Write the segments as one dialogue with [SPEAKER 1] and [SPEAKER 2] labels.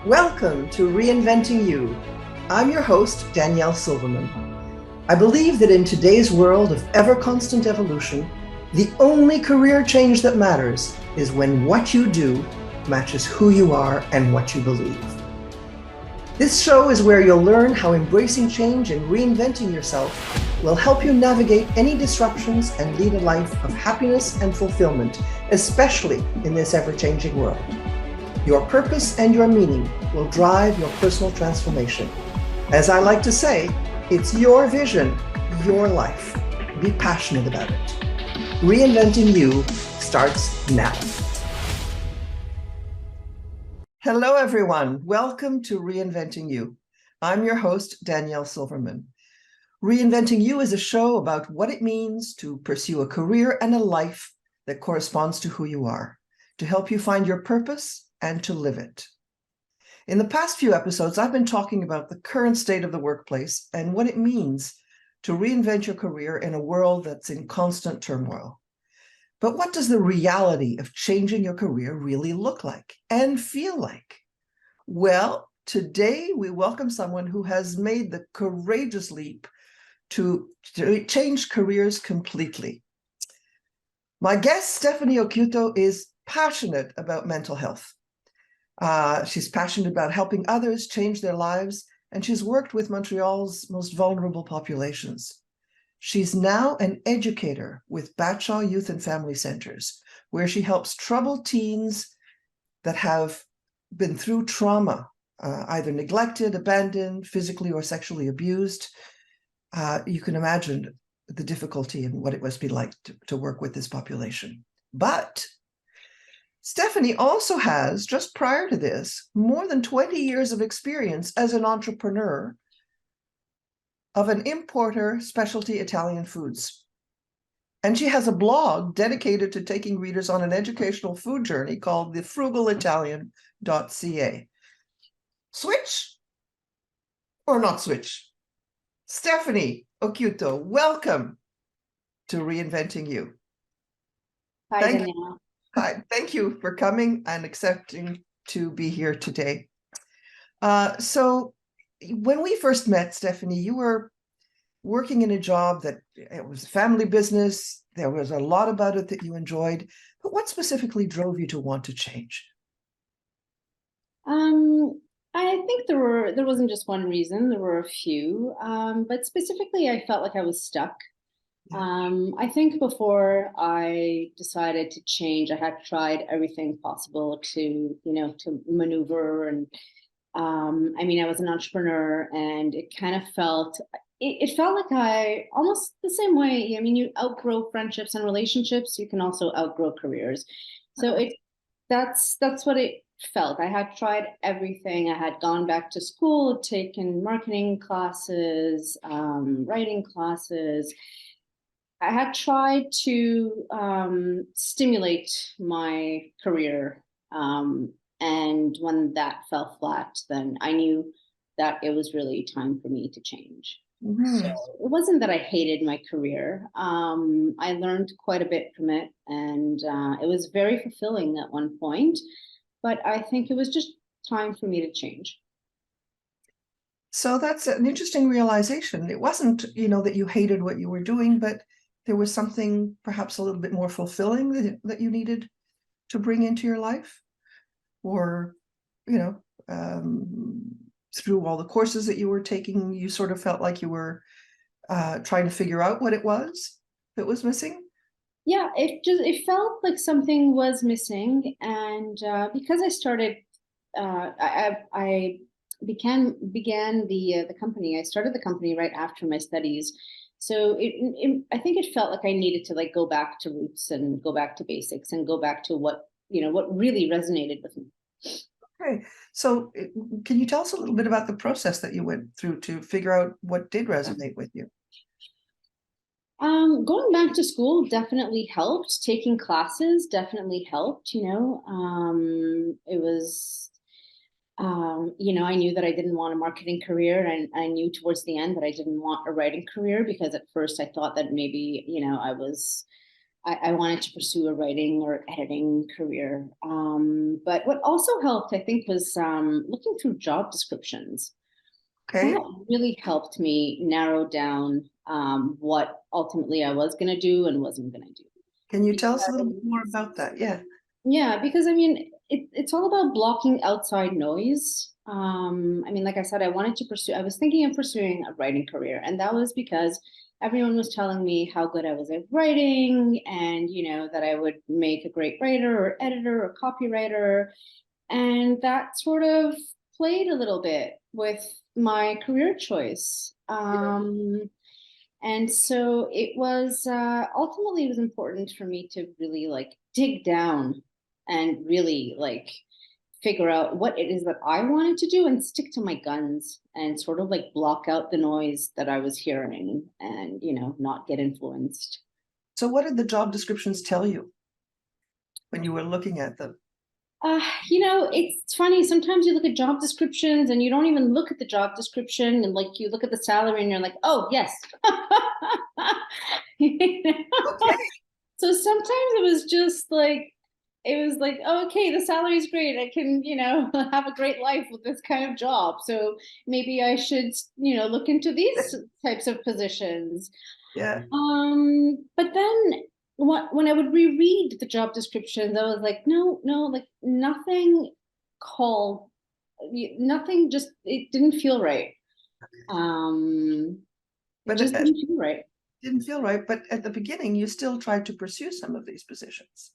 [SPEAKER 1] Welcome to Reinventing-U. I'm your host, Danielle Silverman. I believe that in today's world of ever-constant evolution, the only career change that matters is when what you do matches who you are and what you believe. This show is where you'll learn how embracing change and reinventing yourself will help you navigate any disruptions and lead a life of happiness and fulfillment, especially in this ever-changing world. Your purpose and your meaning will drive your personal transformation. As I like to say, it's your vision, your life. Be passionate about it. Reinventing-U starts now. Hello, everyone. Welcome to Reinventing-U. I'm your host, Danielle Silverman. Reinventing-U is a show about what it means to pursue a career and a life that corresponds to who you are, to help you find your purpose and to live it. In the past few episodes, I've been talking about the current state of the workplace and what it means to reinvent your career in a world that's in constant turmoil. But what does the reality of changing your career really look like and feel like? Well, today we welcome someone who has made the courageous leap to change careers completely. My guest, Stephany Occhiuto, is passionate about mental health. She's passionate about helping others change their lives, and she's worked with Montreal's most vulnerable populations. She's now an educator with Batshaw Youth and Family Centers, where she helps troubled teens that have been through trauma, either neglected, abandoned, physically or sexually abused. You can imagine the difficulty and what it must be like to work with this population. But Stephany also has, just prior to this, more than 20 years of experience as an entrepreneur of an importer specialty Italian foods. And she has a blog dedicated to taking readers on an educational food journey called thefrugalitalian.ca. Switch or not switch? Stephany Occhiuto, welcome to Reinventing-U.
[SPEAKER 2] Hi, Danielle.
[SPEAKER 1] Hi, thank you for coming and accepting to be here today. So when we first met, Stephany, you were working in a job that it was a family business. There was a lot about it that you enjoyed, but what specifically drove you to want to change?
[SPEAKER 2] I think there wasn't just one reason, there were a few, but specifically I felt like I was stuck. I think before I decided to change, I had tried everything possible to maneuver. And I was an entrepreneur, and it kind of felt like I almost the same way. You outgrow friendships and relationships. You can also outgrow careers. So that's what it felt. I had tried everything. I had gone back to school, taken marketing classes, writing classes. I had tried to stimulate my career, and when that fell flat, then I knew that it was really time for me to change.
[SPEAKER 1] Mm-hmm.
[SPEAKER 2] So it wasn't that I hated my career. I learned quite a bit from it, and it was very fulfilling at one point, but I think it was just time for me to change.
[SPEAKER 1] So that's an interesting realization. It wasn't, that you hated what you were doing, but there was something perhaps a little bit more fulfilling that you needed to bring into your life, or, through all the courses that you were taking, you sort of felt like you were trying to figure out what it was that was missing.
[SPEAKER 2] Yeah, it felt like something was missing, and because I started, I began the company. I started the company right after my studies. So I think it felt like I needed to go back to roots and go back to basics and go back to what really resonated with me.
[SPEAKER 1] Okay, so can you tell us a little bit about the process that you went through to figure out what did resonate with you?
[SPEAKER 2] Going back to school definitely helped. Taking classes definitely helped. It was I knew that I didn't want a marketing career, and I knew towards the end that I didn't want a writing career, because at first I thought that maybe, I wanted to pursue a writing or editing career. But what also helped, I think, was looking through job descriptions.
[SPEAKER 1] Okay.
[SPEAKER 2] That really helped me narrow down what ultimately I was going to do and wasn't going to do.
[SPEAKER 1] Can you tell us a little bit
[SPEAKER 2] Because,
[SPEAKER 1] more about that? Yeah.
[SPEAKER 2] yeah, because I mean, it's all about blocking outside noise. I mean, like I said, I was thinking of pursuing a writing career, and that was because everyone was telling me how good I was at writing, and, that I would make a great writer or editor or copywriter. And that sort of played a little bit with my career choice. And so it was ultimately, it was important for me to really like dig down and really like figure out what it is that I wanted to do and stick to my guns and sort of like block out the noise that I was hearing and, not get influenced.
[SPEAKER 1] So what did the job descriptions tell you when you were looking at them?
[SPEAKER 2] It's funny. Sometimes you look at job descriptions and you don't even look at the job description, and like you look at the salary and you're like, oh, yes. You know?
[SPEAKER 1] Okay.
[SPEAKER 2] So sometimes it was like, oh, okay, the salary is great. I can, have a great life with this kind of job. So maybe I should, look into these types of positions.
[SPEAKER 1] Yeah.
[SPEAKER 2] But then when I would reread the job descriptions, I was like, no, no, like called, nothing, just, it didn't feel right. It
[SPEAKER 1] But
[SPEAKER 2] just didn't feel right.
[SPEAKER 1] didn't feel right. But at the beginning, you still tried to pursue some of these positions.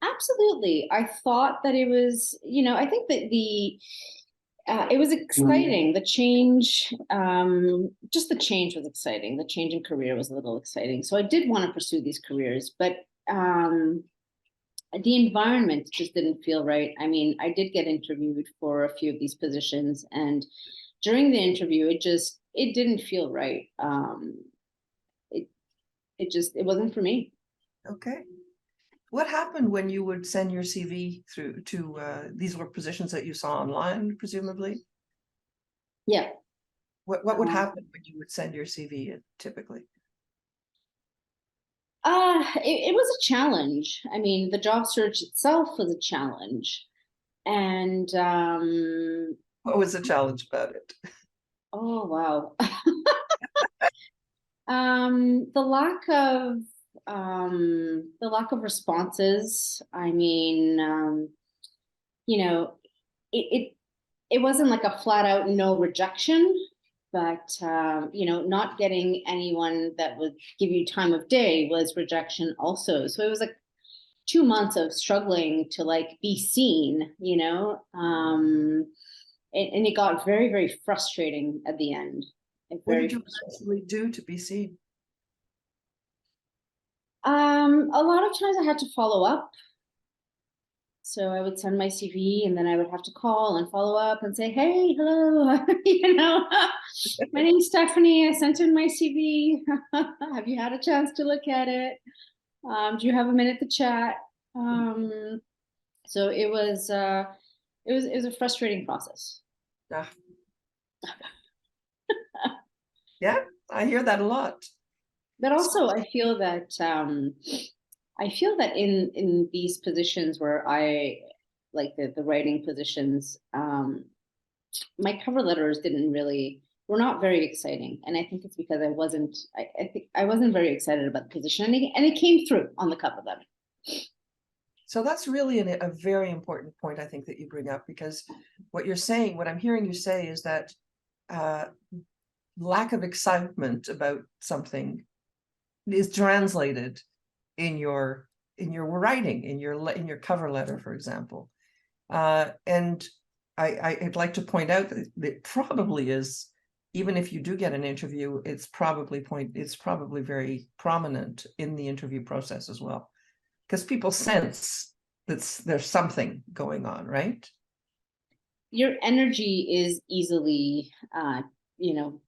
[SPEAKER 2] Absolutely. I thought that it was, I think that it was exciting. The change, just the change was exciting. The change in career was a little exciting. So I did want to pursue these careers, but the environment just didn't feel right. I mean, I did get interviewed for a few of these positions, and during the interview, it didn't feel right. It it wasn't for me.
[SPEAKER 1] Okay. What happened when you would send your CV through to these were positions that you saw online, presumably?
[SPEAKER 2] Yeah.
[SPEAKER 1] What would
[SPEAKER 2] Um,
[SPEAKER 1] happen when you would send your CV in, typically?
[SPEAKER 2] it was a challenge. I mean, the job search itself was a challenge. And
[SPEAKER 1] What was the challenge about it?
[SPEAKER 2] oh wow. The lack of responses. I mean, you know, it it wasn't like a flat out no rejection, but not getting anyone that would give you time of day was rejection also. So it was like 2 months of struggling to like be seen, and it got very, very frustrating at the end.
[SPEAKER 1] What
[SPEAKER 2] Very
[SPEAKER 1] did you
[SPEAKER 2] frustrating.
[SPEAKER 1] actually do to be seen?
[SPEAKER 2] A lot of times I had to follow up. So I would send my CV and then I would have to call and follow up and say, hey, hello, my name's Stephany. I sent in my CV. Have you had a chance to look at it? Do you have a minute to chat? So it was a frustrating process.
[SPEAKER 1] Ah, yeah, I hear that a lot.
[SPEAKER 2] But also I feel that in these positions where I like the writing positions, my cover letters didn't really were not very exciting, and I think it's because I think I wasn't very excited about the position, and it came through on the cover letter.
[SPEAKER 1] So that's really a very important point, I think, that you bring up, because what you're saying, what I'm hearing you say is that uh, lack of excitement about something is translated in your writing, in your cover letter, for example. And I'd like to point out that it probably is, even if you do get an interview, it's probably very prominent in the interview process as well, because people sense that there's something going on, right?
[SPEAKER 2] Your energy is easily, you know,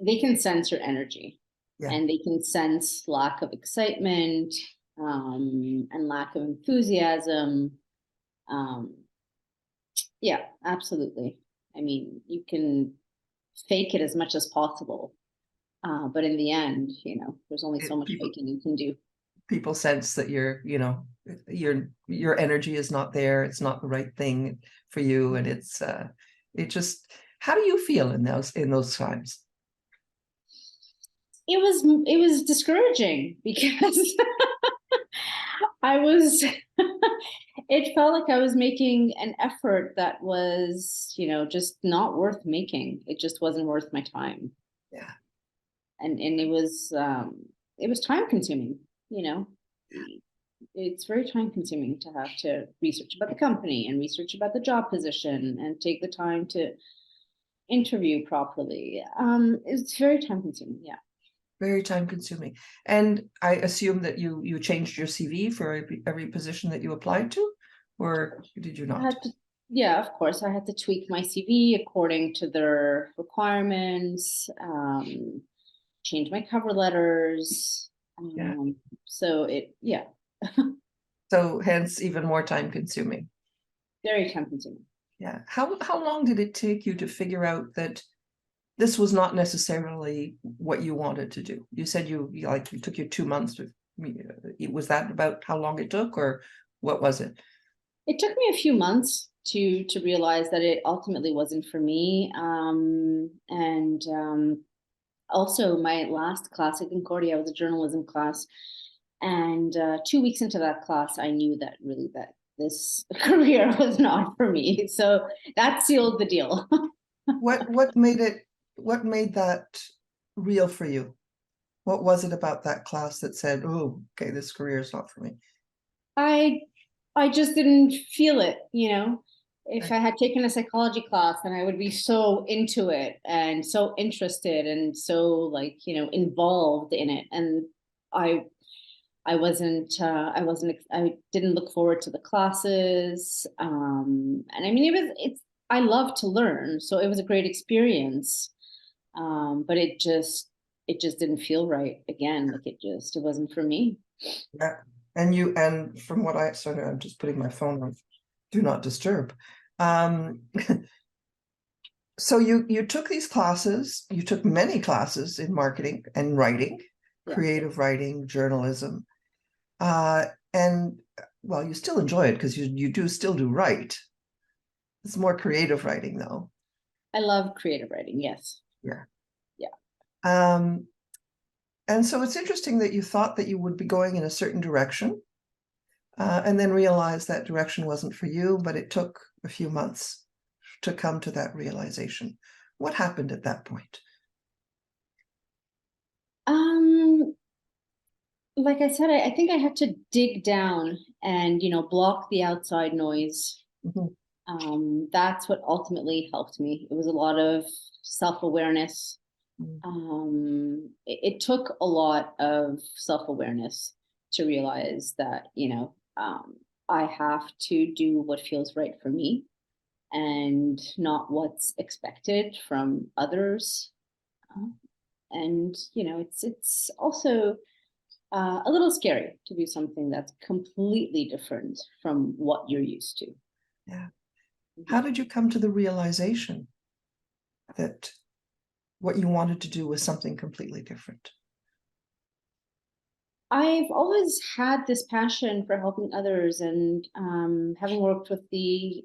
[SPEAKER 2] they can sense your energy,
[SPEAKER 1] Yeah.
[SPEAKER 2] and they can sense lack of excitement, and lack of enthusiasm. Um, Yeah, absolutely. I mean, you can fake it as much as possible, but in the end, there's only so much
[SPEAKER 1] People
[SPEAKER 2] faking you can do.
[SPEAKER 1] people sense that your energy is not there, it's not the right thing for you, and it just, how do you feel in those times?
[SPEAKER 2] It was discouraging because I was it felt like I was making an effort that was, just not worth making. It just wasn't worth my time.
[SPEAKER 1] Yeah.
[SPEAKER 2] And it was time consuming, you know. It's very time consuming to have to research about the company and research about the job position and take the time to interview properly. It's very time consuming, yeah.
[SPEAKER 1] Very time consuming. And I assume that you changed your CV for every position that you applied to, or did you
[SPEAKER 2] I
[SPEAKER 1] not?
[SPEAKER 2] had to, yeah, of course, I had to tweak my CV according to their requirements, change my cover letters.
[SPEAKER 1] Yeah.
[SPEAKER 2] So yeah,
[SPEAKER 1] So hence even more time consuming.
[SPEAKER 2] very time consuming.
[SPEAKER 1] Yeah. How long did it take you to figure out that this was not necessarily what you wanted to do? You said it took you 2 months to, was that about how long it took, or what was it?
[SPEAKER 2] It took me a few months to realize that it ultimately wasn't for me. And also, my last class at Concordia was a journalism class, and 2 weeks into that class, I knew that really that this career was not for me. So that sealed the deal.
[SPEAKER 1] What made that real for you? What was it about that class that said, oh, okay, this career is not for me?
[SPEAKER 2] I I just didn't feel it, you know. If
[SPEAKER 1] Okay.
[SPEAKER 2] I had taken a psychology class, then I would be so into it and so interested and so involved in it. And I I didn't look forward to the classes. And I mean I love to learn, so it was a great experience. But it just didn't feel right again. Like it wasn't for me.
[SPEAKER 1] Yeah. And from what I'm just putting my phone on do not disturb. Um, so you took these classes, you took many classes in marketing and writing,
[SPEAKER 2] Yeah.
[SPEAKER 1] creative writing, journalism. And well, you still enjoy it because you do still do write. It's more creative writing though.
[SPEAKER 2] I love creative writing. Yes.
[SPEAKER 1] Yeah.
[SPEAKER 2] Yeah.
[SPEAKER 1] Um, and so it's interesting that you thought that you would be going in a certain direction, and then realized that direction wasn't for you, but it took a few months to come to that realization. What happened at that point?
[SPEAKER 2] Um, like I said, I think I had to dig down and, block the outside noise.
[SPEAKER 1] Mhm.
[SPEAKER 2] That's what ultimately helped me. It was a lot of self-awareness.
[SPEAKER 1] Mm.
[SPEAKER 2] It took a lot of self-awareness to realize that, I have to do what feels right for me and not what's expected from others. Uh, and it's also a little scary to do something that's completely different from what you're used to.
[SPEAKER 1] Yeah.
[SPEAKER 2] Mhm.
[SPEAKER 1] How did you come to the realization that what you wanted to do was something completely different?
[SPEAKER 2] I've always had this passion for helping others, and having worked with the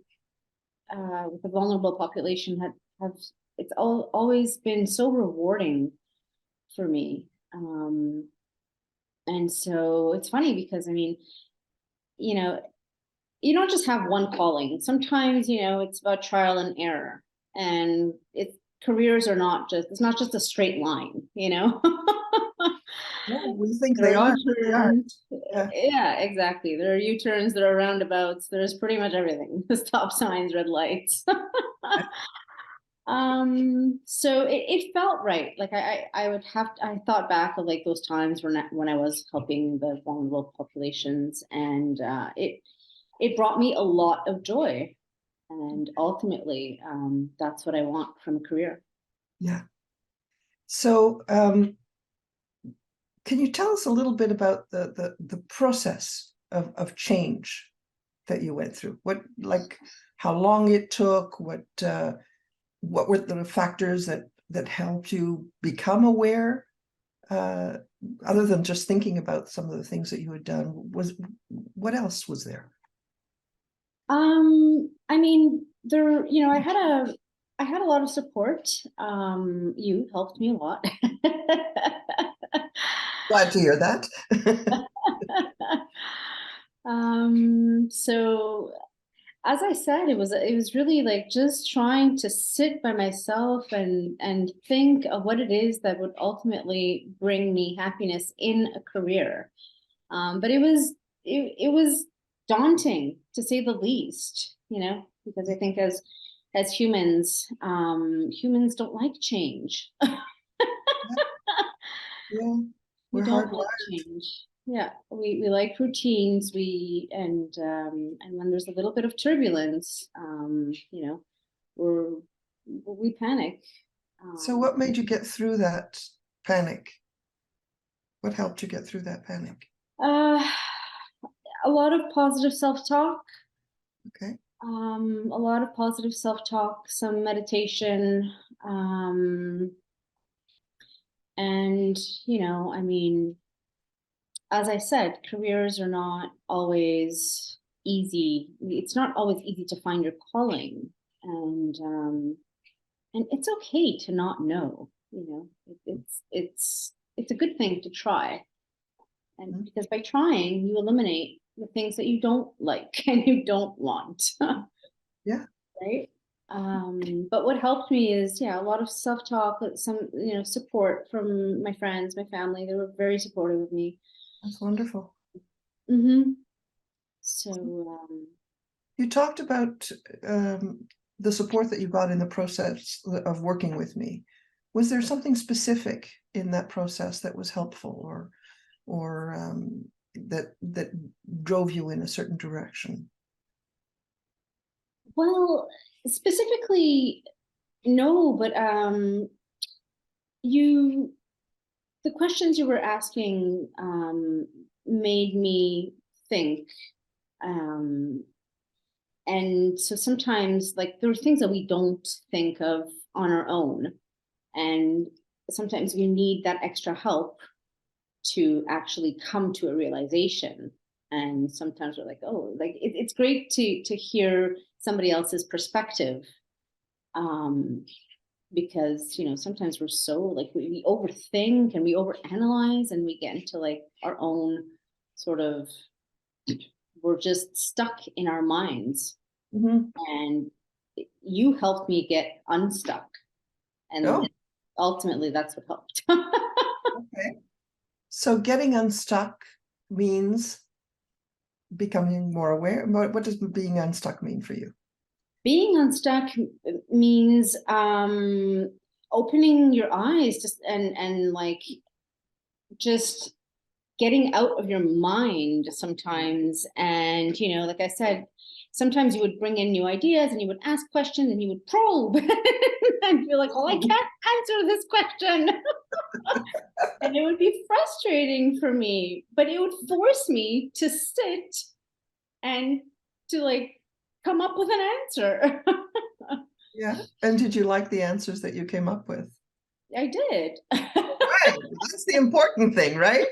[SPEAKER 2] vulnerable population, have it's always been so rewarding for me. And so it's funny because I mean, you know, you don't just have one calling. Sometimes, it's about trial and error. And careers are not just, it's not just a straight line.
[SPEAKER 1] Yeah, we think
[SPEAKER 2] There
[SPEAKER 1] they
[SPEAKER 2] are
[SPEAKER 1] are, but they aren't.
[SPEAKER 2] U-turns.
[SPEAKER 1] Yeah.
[SPEAKER 2] Yeah, exactly. There are U-turns, there are roundabouts, there's pretty much everything. Stop signs, red lights. So it felt right. Like I thought back of like those times when I was helping the vulnerable populations, and it brought me a lot of joy. And ultimately, that's what I want from a career.
[SPEAKER 1] Yeah. So, can you tell us a little bit about the process of change that you went through? What, like, how long it took? What were the factors that helped you become aware? Other than just thinking about some of the things that you had done, what else was there?
[SPEAKER 2] I mean, there, I had a lot of support. You helped me a lot.
[SPEAKER 1] Glad to hear that.
[SPEAKER 2] So as I said, it was really like just trying to sit by myself and think of what it is that would ultimately bring me happiness in a career. But it was daunting to say the least, because I think as humans, humans don't like change.
[SPEAKER 1] Yeah,
[SPEAKER 2] We
[SPEAKER 1] we're
[SPEAKER 2] don't like
[SPEAKER 1] hardwired.
[SPEAKER 2] change. Yeah, we like routines. And when there's a little bit of turbulence, we're we panic.
[SPEAKER 1] So
[SPEAKER 2] Um,
[SPEAKER 1] what made you get through that panic? What helped you get through that panic?
[SPEAKER 2] uh, a lot of positive self-talk.
[SPEAKER 1] Okay.
[SPEAKER 2] A lot of positive self-talk, some meditation, and I mean, as I said, careers are not always easy. It's not always easy to find your calling, and it's okay to not know. It's a good thing to try, and
[SPEAKER 1] Mhm.
[SPEAKER 2] because by trying, you eliminate the things that you don't like and you don't want,
[SPEAKER 1] Yeah.
[SPEAKER 2] right? But what helped me is, yeah, a lot of self-talk, some, support from my friends, my family. They were very supportive of me.
[SPEAKER 1] That's wonderful.
[SPEAKER 2] Mm-hmm. So,
[SPEAKER 1] You talked about the support that you got in the process of working with me. Was there something specific in that process that was helpful, or that drove you in a certain direction?
[SPEAKER 2] well, specifically, no, but you, the questions you were asking made me think. Um, and so sometimes, like, there are things that we don't think of on our own. And sometimes we need that extra help to actually come to a realization. And sometimes we're like, oh, like it's great to hear somebody else's perspective, um, because sometimes we're so like we overthink and we overanalyze and we get into like our own sort of, we're just stuck in our minds.
[SPEAKER 1] Mm-hmm.
[SPEAKER 2] And you helped me get unstuck, and
[SPEAKER 1] Oh,
[SPEAKER 2] ultimately that's what helped.
[SPEAKER 1] okay. So getting unstuck means becoming more aware. What does being unstuck mean for you?
[SPEAKER 2] Being unstuck means opening your eyes, just and like just getting out of your mind sometimes. And like I said, sometimes you would bring in new ideas and you would ask questions and you would probe and feel like, oh, I can't answer this question. And it would be frustrating for me, but it would force me to sit and to like come up with an answer.
[SPEAKER 1] Yeah. And did you like the answers that you came up with?
[SPEAKER 2] I did.
[SPEAKER 1] Right. That's the important thing, right?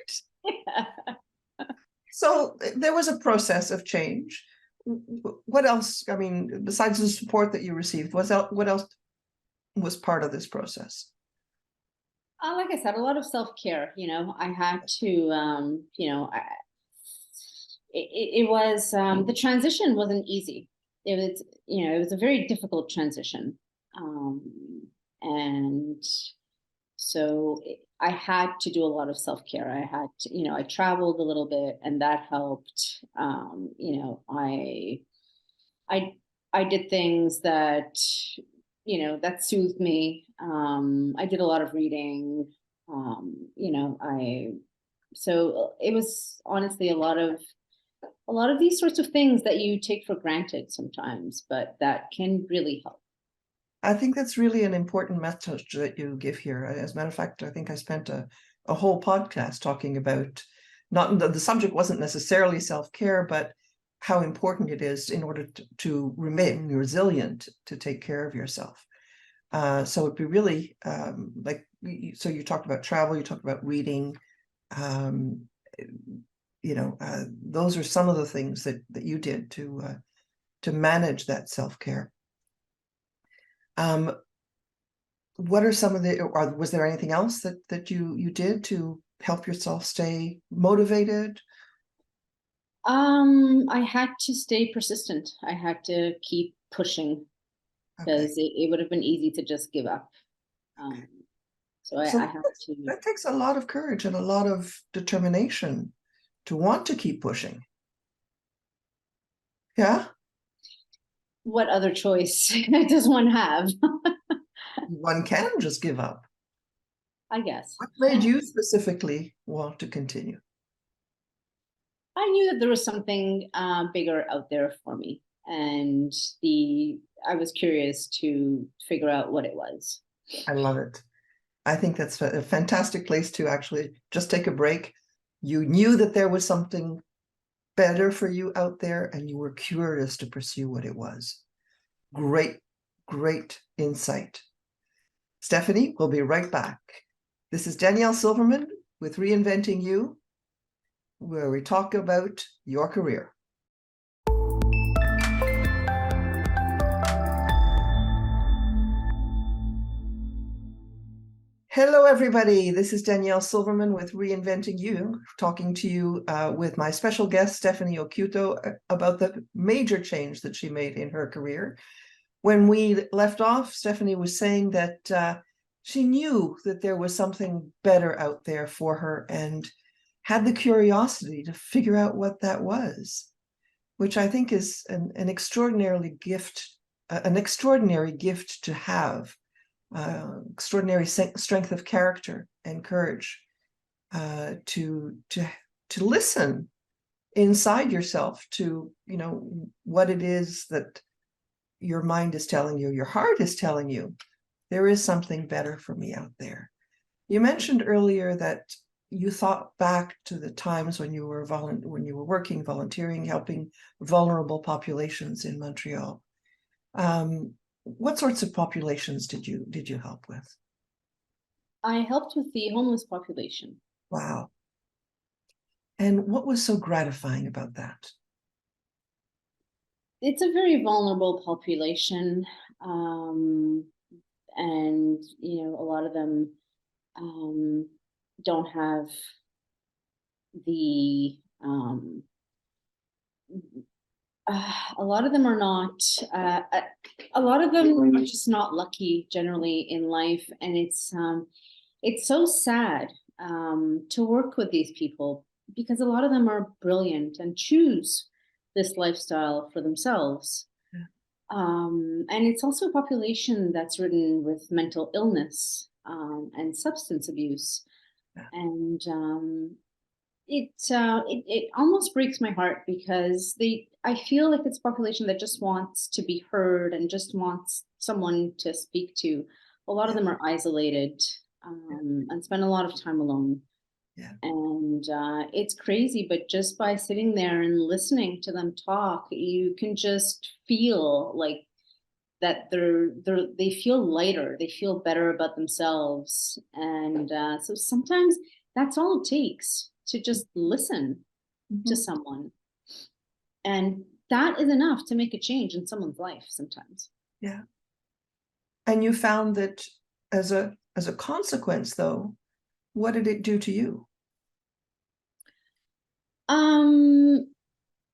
[SPEAKER 1] So there was a process of change. What else? I mean, besides the support that you received, what else was part of this process?
[SPEAKER 2] Like I said, a lot of self-care. I had to, it was, the transition wasn't easy. It was a very difficult transition. And so I had to do a lot of self-care. I had to, I traveled a little bit and that helped. I I did things that that soothed me. I did a lot of reading. I so it was honestly a lot of these sorts of things that you take for granted sometimes, but that can really help.
[SPEAKER 1] I think that's really an important message that you give here. As a matter of fact, I think I spent a whole podcast talking about, not the subject wasn't necessarily self-care, but how important it is in order to remain resilient, to take care of yourself. So it'd be really so you talked about travel, you talked about reading. Those are some of the things that you did to manage that self-care. What are some of was there anything else that you did to help yourself stay motivated?
[SPEAKER 2] I had to stay persistent. I had to keep pushing, because it would have been easy to just give up. So I had to.
[SPEAKER 1] That takes a lot of courage and a lot of determination to want to keep pushing. Yeah.
[SPEAKER 2] What other choice does one have?
[SPEAKER 1] One can just give up.
[SPEAKER 2] I guess.
[SPEAKER 1] What made you specifically want to continue?
[SPEAKER 2] I knew that there was something bigger out there for me, and I was curious to figure out what it was.
[SPEAKER 1] I love it. I think that's a fantastic place to actually just take a break. You knew that there was something better for you out there, and you were curious to pursue what it was. Great, great insight. Stephany, we'll be right back. This is Danielle Silverman with Reinventing-U, where we talk about your career. Hello, everybody. This is Danielle Silverman with Reinventing-U, talking to you with my special guest, Stephany Occhiuto, about the major change that she made in her career. When we left off, Stephany was saying that she knew that there was something better out there for her and had the curiosity to figure out what that was, which I think is an extraordinary gift to have, extraordinary strength of character and courage to listen inside yourself to what it is that your mind is telling you, your heart is telling you. There is something better for me out there. You mentioned earlier that you thought back to the times when you were working, volunteering, helping vulnerable populations in Montreal. What sorts of populations did you help with?
[SPEAKER 2] I helped with the homeless population.
[SPEAKER 1] Wow. And what was so gratifying about that?
[SPEAKER 2] It's a very vulnerable population. And a lot of them don't have the a lot of them are not a lot of them are just not lucky generally in life, and it's so sad to work with these people, because a lot of them are brilliant and choose this lifestyle for themselves. And it's also a population that's ridden with mental illness and substance abuse. And it almost breaks my heart, because I feel like it's a population that just wants to be heard and just wants someone to speak to. A lot of them are isolated and spend a lot of time alone.
[SPEAKER 1] Yeah.
[SPEAKER 2] And it's crazy, but just by sitting there and listening to them talk, you can just feel like that they feel lighter, they feel better about themselves. And so sometimes that's all it takes, to just listen to someone. And that is enough to make a change in someone's life sometimes.
[SPEAKER 1] Yeah. And you found that as a consequence, though, what did it do to you?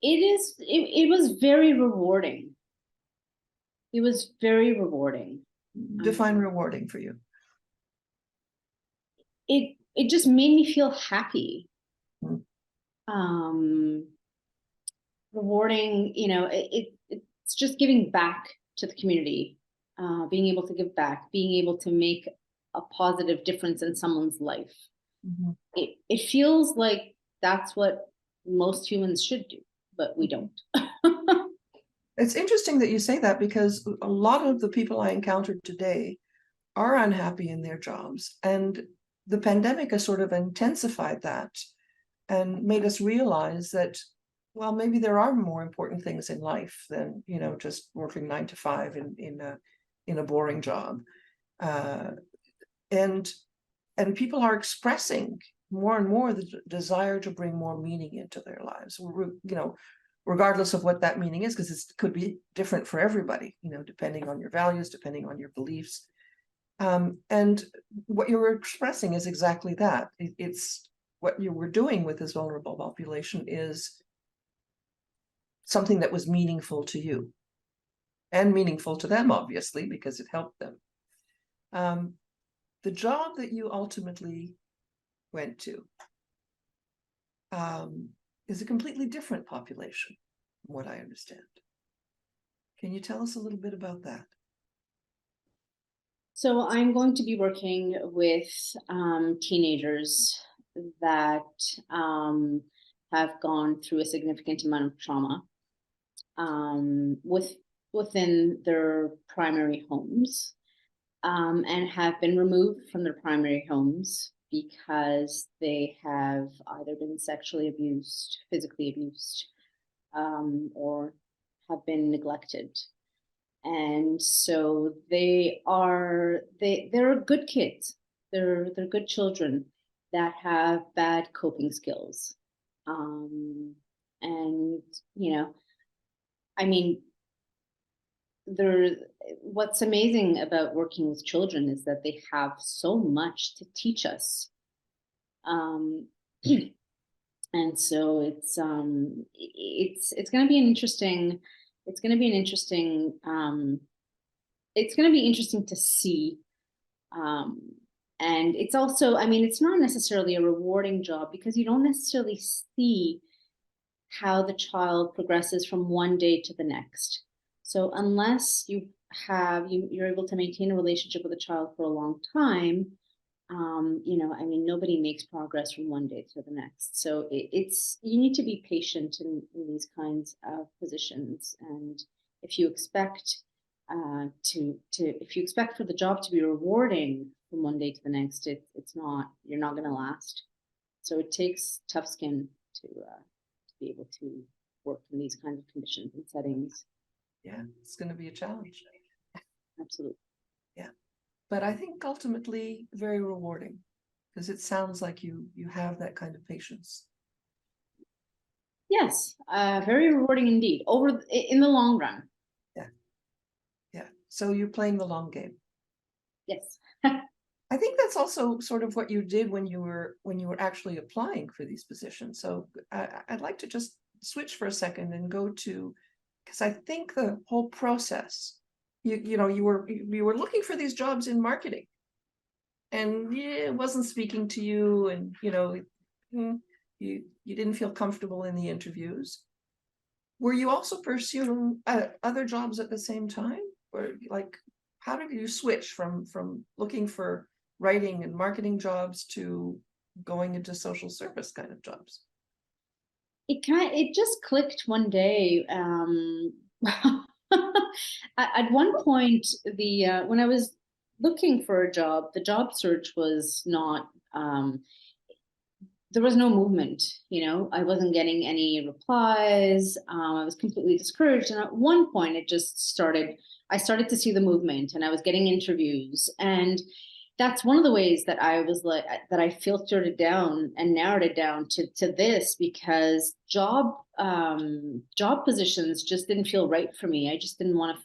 [SPEAKER 2] It was very rewarding. It was very rewarding.
[SPEAKER 1] Define rewarding for you.
[SPEAKER 2] It just made me feel happy. Rewarding, it's just giving back to the community, being able to give back, being able to make a positive difference in someone's life. It feels like that's what most humans should do, but we don't.
[SPEAKER 1] It's interesting that you say that, because a lot of the people I encountered today are unhappy in their jobs, and the pandemic has sort of intensified that and made us realize that well, maybe there are more important things in life than, just working 9 to 5 in a boring job. And people are expressing more and more the desire to bring more meaning into their lives, regardless of what that meaning is, because it could be different for everybody, depending on your values, depending on your beliefs. And what you were expressing is exactly that. It's what you were doing with this vulnerable population is something that was meaningful to you and meaningful to them, obviously, because it helped them. The job that you ultimately went to is a completely different population, from what I understand. Can you tell us a little bit about that?
[SPEAKER 2] So I'm going to be working with teenagers that have gone through a significant amount of trauma within their primary homes, and have been removed from their primary homes because they have either been sexually abused, physically abused, or have been neglected. And so they're good kids. They're good children that have bad coping skills. And I mean, what's amazing about working with children is that they have so much to teach us. And so it's going to be interesting to see. And it's also, I mean, it's not necessarily a rewarding job because you don't necessarily see how the child progresses from one day to the next. So unless you're able to maintain a relationship with a child for a long time, I mean, nobody makes progress from one day to the next. So you need to be patient in these kinds of positions. And if you expect if you expect for the job to be rewarding from one day to the next, it's not, you're not going to last. So it takes tough skin to be able to work in these kinds of conditions and settings.
[SPEAKER 1] Yeah, it's going to be a challenge.
[SPEAKER 2] Absolutely.
[SPEAKER 1] Yeah. But I think ultimately very rewarding, because it sounds like you have that kind of patience.
[SPEAKER 2] Yes, very rewarding indeed, in the long run.
[SPEAKER 1] Yeah. Yeah. So you're playing the long game.
[SPEAKER 2] Yes.
[SPEAKER 1] I think that's also sort of what you did when you were actually applying for these positions. So I'd like to just switch for a second and go to, because I think the whole process, you were looking for these jobs in marketing, and it wasn't speaking to you, and you didn't feel comfortable in the interviews. Were you also pursuing other jobs at the same time, or like how did you switch from looking for writing and marketing jobs to going into social service kind of jobs?
[SPEAKER 2] It just clicked one day. At one point, when I was looking for a job, the job search was not. There was no movement. I wasn't getting any replies. I was completely discouraged, and at one point, it just started. I started to see the movement, and I was getting interviews, and that's one of the ways that I filtered it down and narrowed it down to this, because job positions just didn't feel right for me. I just didn't want to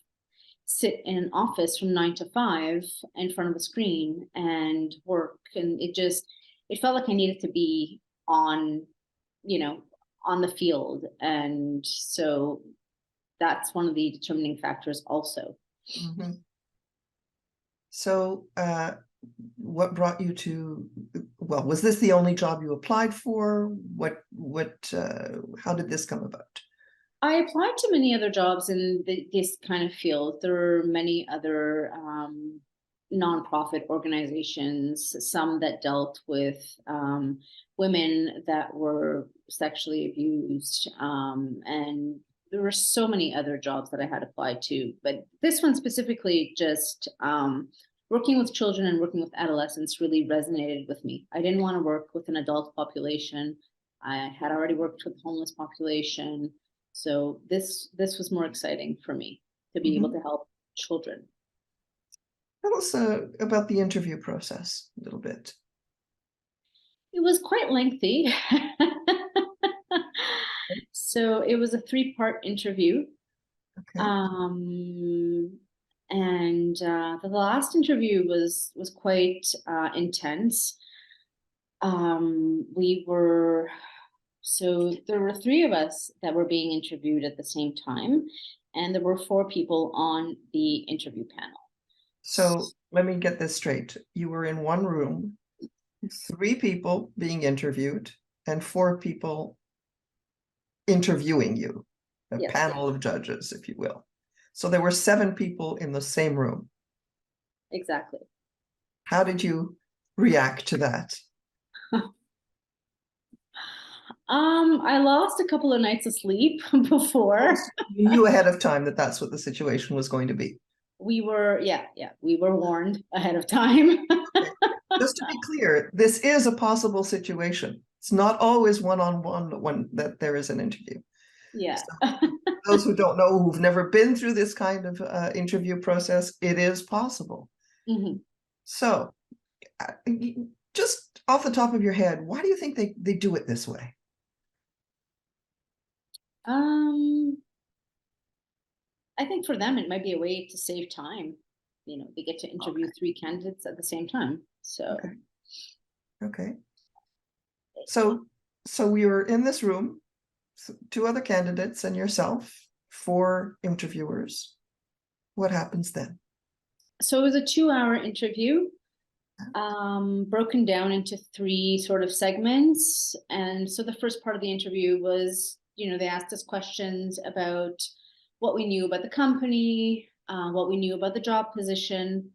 [SPEAKER 2] sit in an office from 9 to 5 in front of a screen and work. And it felt like I needed to be on the field. And so that's one of the determining factors also.
[SPEAKER 1] Mm-hmm. So what brought you to, well, was this the only job you applied for? How did this come about?
[SPEAKER 2] I applied to many other jobs in this kind of field. There are many other nonprofit organizations, some that dealt with women that were sexually abused, and there were so many other jobs that I had applied to. But this one specifically, just working with children and working with adolescents really resonated with me. I didn't want to work with an adult population. I had already worked with the homeless population. So this was more exciting for me to be able to help children.
[SPEAKER 1] Tell us about the interview process a little bit.
[SPEAKER 2] It was quite lengthy. So it was a 3-part interview.
[SPEAKER 1] Okay.
[SPEAKER 2] And the last interview was quite intense. We were So there were 3 of us that were being interviewed at the same time, and there were 4 people on the interview panel.
[SPEAKER 1] So let me get this straight. You were in one room, 3 people being interviewed, and 4 people interviewing you, a
[SPEAKER 2] Yes,
[SPEAKER 1] panel of judges, if you will. So there were 7 people in the same room.
[SPEAKER 2] exactly.
[SPEAKER 1] How did you react to that?
[SPEAKER 2] I lost a couple of nights of sleep before.
[SPEAKER 1] You knew ahead of time that that's what the situation was going to be.
[SPEAKER 2] We were warned ahead of time.
[SPEAKER 1] Okay. Just to be clear, this is a possible situation. It's not always one-on-one when that there is an interview.
[SPEAKER 2] Yeah.
[SPEAKER 1] So those who don't know, who've never been through this kind of interview process, it is possible. So just off the top of your head, why do you think they do it this way?
[SPEAKER 2] I think for them it might be a way to save time. They get to interview 3 candidates at the same time. So
[SPEAKER 1] okay. So we were in this room, 2 other candidates and yourself, 4 interviewers. What happens then?
[SPEAKER 2] So it was a 2-hour interview, broken down into 3 sort of segments. And so the first part of the interview was, they asked us questions about what we knew about the company, what we knew about the job position.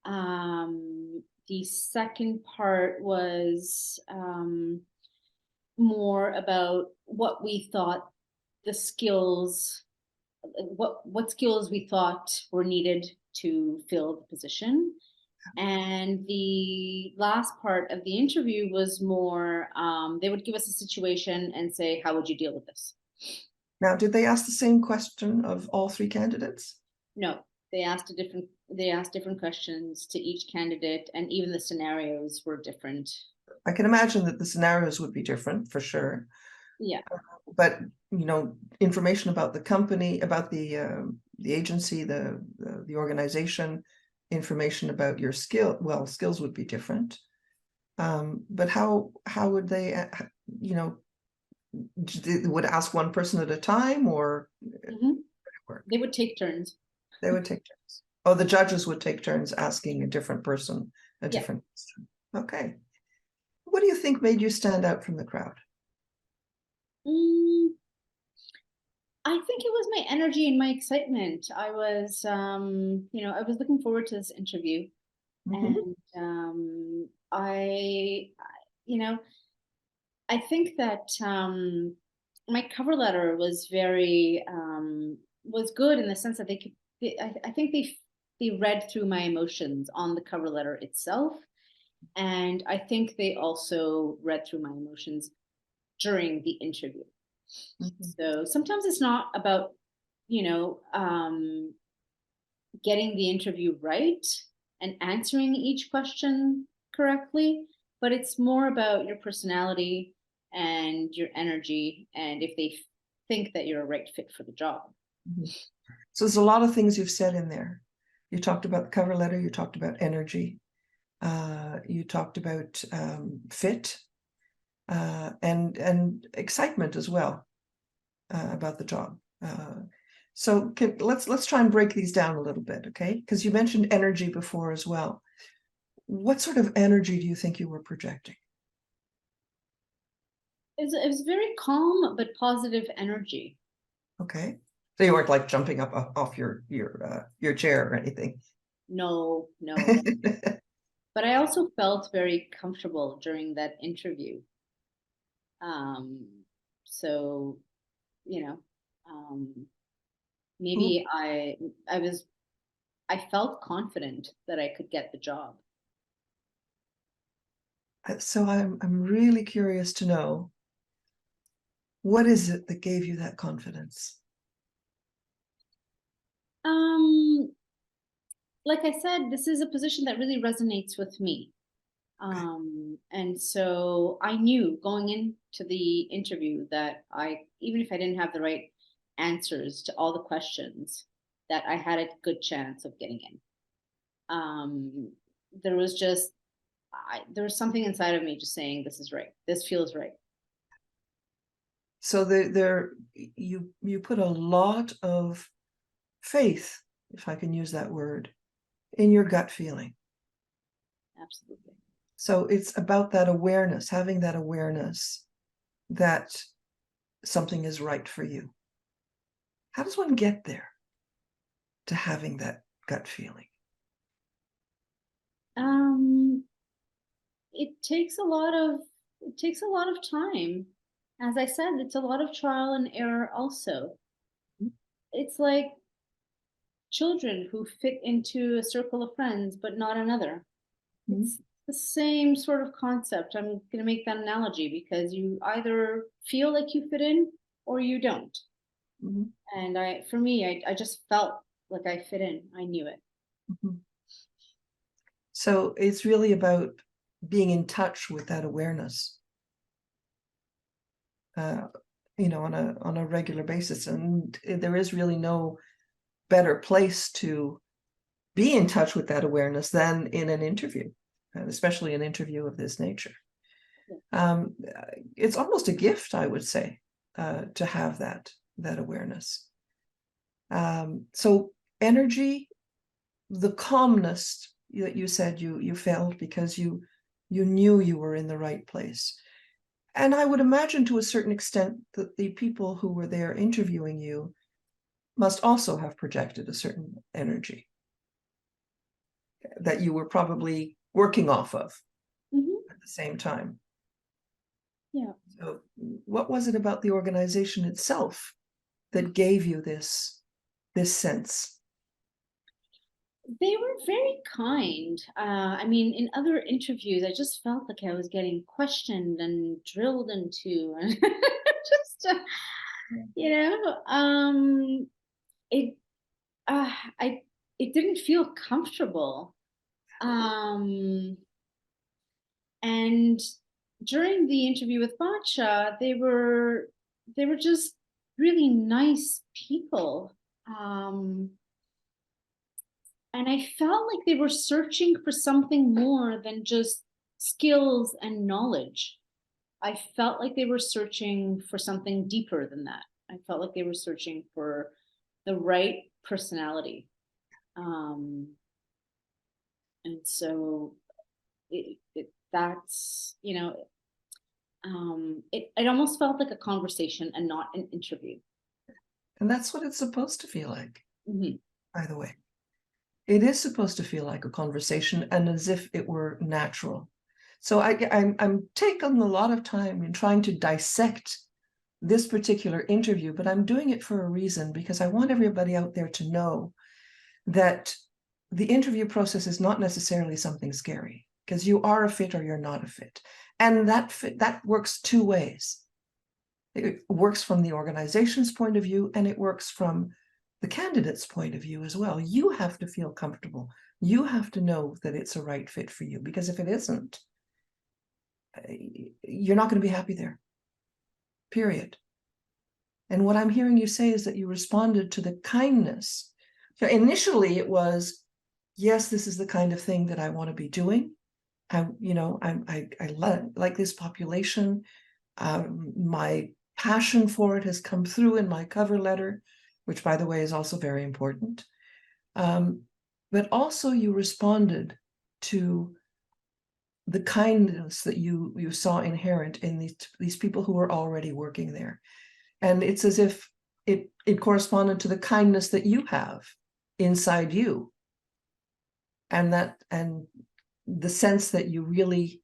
[SPEAKER 2] The second part was more about what we thought the skills, what skills we thought were needed to fill the position. And the last part of the interview was more, they would give us a situation and say, how would you deal with this?
[SPEAKER 1] Now, did they ask the same question of all 3 candidates?
[SPEAKER 2] No, they asked different questions to each candidate, and even the scenarios were different.
[SPEAKER 1] I can imagine that the scenarios would be different for sure.
[SPEAKER 2] Yeah.
[SPEAKER 1] But information about the company, about the agency, the organization, information about your skills would be different. But how would they, would ask one person at a time, or
[SPEAKER 2] they would take turns?
[SPEAKER 1] They would take turns. Oh, the judges would take turns asking a different person a different question. Okay. What do you think made you stand out from the crowd?
[SPEAKER 2] I think it was my energy and my excitement. I was, I was looking forward to this interview. And I think that my cover letter was very was good in the sense that I think they read through my emotions on the cover letter itself, and I think they also read through my emotions during the interview. So sometimes it's not about getting the interview right and answering each question correctly, but it's more about your personality and your energy, and if they think that you're a right fit for the job.
[SPEAKER 1] So there's a lot of things you've said in there. You talked about the cover letter, you talked about energy, you talked about fit, and excitement as well about the job. So let's try and break these down a little bit, okay? Because you mentioned energy before as well. What sort of energy do you think you were projecting?
[SPEAKER 2] It was very calm but positive energy.
[SPEAKER 1] Okay, so you weren't like jumping up off your chair or anything.
[SPEAKER 2] No. But I also felt very comfortable during that interview. So, maybe I felt confident that I could get the job.
[SPEAKER 1] So I'm really curious to know, What is it that gave you that confidence?
[SPEAKER 2] Like I said, this is a position that really resonates with me. And so I knew going into the interview that even if I didn't have the right answers to all the questions, that I had a good chance of getting in. There was just, there was something inside of me just saying, this is right. This feels right.
[SPEAKER 1] So you put a lot of faith, if I can use that word, in your gut feeling.
[SPEAKER 2] Absolutely.
[SPEAKER 1] So it's about that awareness, having that awareness that something is right for you. How does one get there to having that gut feeling?
[SPEAKER 2] It takes a lot of time. As I said, it's a lot of trial and error also. It's like children who fit into a circle of friends, but not another.
[SPEAKER 1] Mm-hmm.
[SPEAKER 2] It's the same sort of concept. I'm going to make that analogy because you either feel like you fit in or you don't.
[SPEAKER 1] Mm-hmm.
[SPEAKER 2] And for me, I just felt like I fit in. I knew it.
[SPEAKER 1] Mm-hmm. So it's really about being in touch with that awareness, on a regular basis. And there is really no better place to be in touch with that awareness than in an interview, and especially an interview of this nature. It's almost a gift, I would say, to have that awareness. So energy, the calmness that you said you felt because you knew you were in the right place. And I would imagine to a certain extent that the people who were there interviewing you must also have projected a certain energy that you were probably working off of at the same time.
[SPEAKER 2] Yeah.
[SPEAKER 1] So what was it about the organization itself that gave you this sense?
[SPEAKER 2] They were very kind. I mean, in other interviews, I just felt like I was getting questioned and drilled into, and just, you know, it, uh, I, it didn't feel comfortable. And during the interview with Bacha, they were just really nice people. And I felt like they were searching for something more than just skills and knowledge. I felt like they were searching for something deeper than that. I felt like they were searching for the right personality. And so that's, it almost felt like a conversation and not an interview.
[SPEAKER 1] And that's what it's supposed to feel like,
[SPEAKER 2] Mm-hmm.
[SPEAKER 1] by the way. It is supposed to feel like a conversation and as if it were natural. So I'm taking a lot of time in trying to dissect this particular interview, but I'm doing it for a reason, because I want everybody out there to know that the interview process is not necessarily something scary, because you are a fit or you're not a fit. And that works two ways. It works from the organization's point of view, and it works from the candidate's point of view as well. You have to feel comfortable. You have to know that it's a right fit for you, because if it isn't, you're not going to be happy there, period. And what I'm hearing you say is that you responded to the kindness. So initially it was, yes, this is the kind of thing that I want to be doing. I like this population. My passion for it has come through in my cover letter, which, by the way, is also very important. But also you responded to the kindness that you saw inherent in these people who were already working there. And it's as if it corresponded to the kindness that you have inside you. And the sense that you really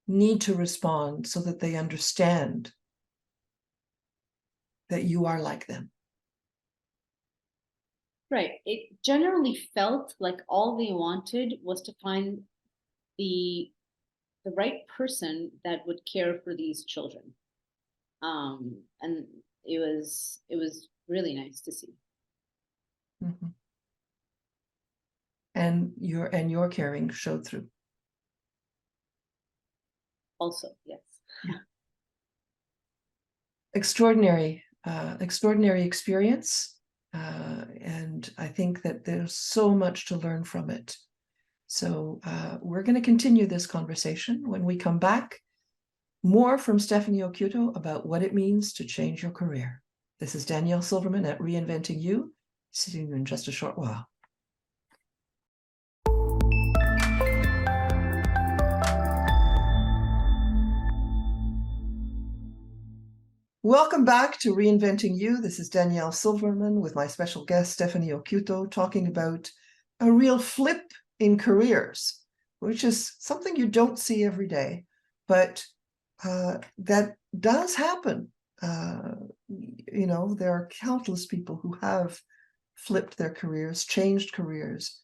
[SPEAKER 1] need to respond so that they understand that you are like them.
[SPEAKER 2] Right. It generally felt like all they wanted was to find the right person that would care for these children. And it was really nice to see.
[SPEAKER 1] Mhm. And your caring showed through.
[SPEAKER 2] Also, yes.
[SPEAKER 1] Extraordinary experience. And I think that there's so much to learn from it. So we're going to continue this conversation when we come back. More from Stephany Occhiuto about what it means to change your career. This is Danielle Silverman at Reinventing-U. See you in just a short while. Welcome back to Reinventing-U. This is Danielle Silverman with my special guest, Stephany Occhiuto, talking about a real flip in careers, which is something you don't see every day, but that does happen. There are countless people who have flipped their careers, changed careers